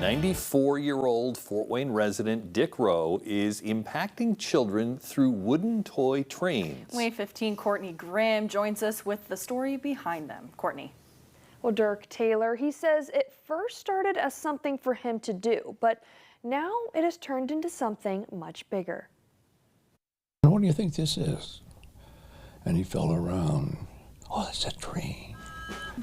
94-year-old Fort Wayne resident Dick Rowe is impacting children through wooden toy trains. WANE 15 Courtney Grimm joins us with the story behind them. Courtney. Well, Dirk Taylor, he says it first started as something for him to do, but now it has turned into something much bigger. What do you think this is? And he fell around. Oh, it's a train.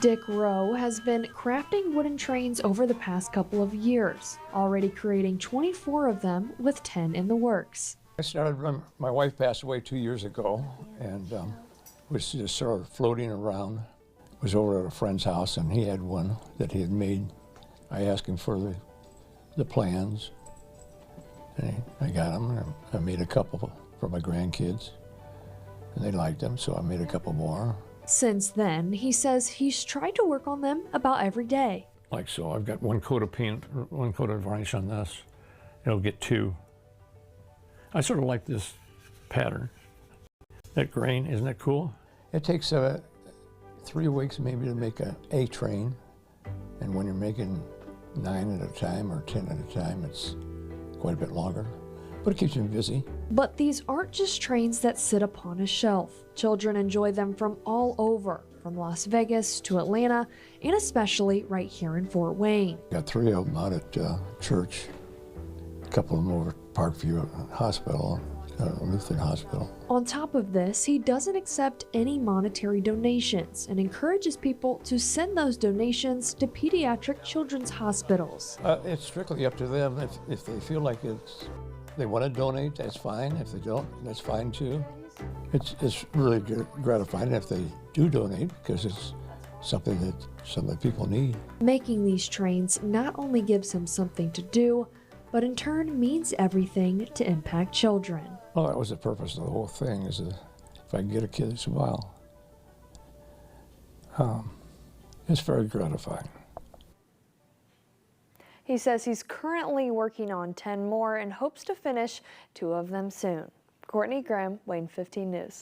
Dick Rowe has been crafting wooden trains over the past couple of years, already creating 24 of them with 10 in the works. I started when my wife passed away 2 years ago, and was just sort of floating around. Was over at a friend's house, and he had one that he had made. I asked him for the plans, and I got them, and I made a couple for my grandkids, and they liked them, so I made a couple more. Since then, he says he's tried to work on them about every day. Like so, I've got one coat of paint, one coat of varnish on this. It'll get two. I sort of like this pattern. That grain, isn't that cool? It takes 3 weeks maybe to make a train, and when you're making 9 at a time or 10 at a time, it's quite a bit longer, but it keeps you busy. But these aren't just trains that sit upon a shelf. Children enjoy them from all over, from Las Vegas to Atlanta, and especially right here in Fort Wayne. Got 3 of them out at church, a couple of them over at Parkview Hospital, Lutheran Hospital. On top of this, he doesn't accept any monetary donations and encourages people to send those donations to pediatric children's hospitals. It's strictly up to them. If they feel like they want to donate, that's fine. If they don't, that's fine too. It's really gratifying if they do donate, because it's something that some of the people need. Making these trains not only gives him something to do, but in turn means everything to impact children. Well, that was the purpose of the whole thing, is that if I can get a kid to smile, it's very gratifying. He says he's currently working on 10 more and hopes to finish 2 of them soon. Courtney Grimm, WANE 15 News.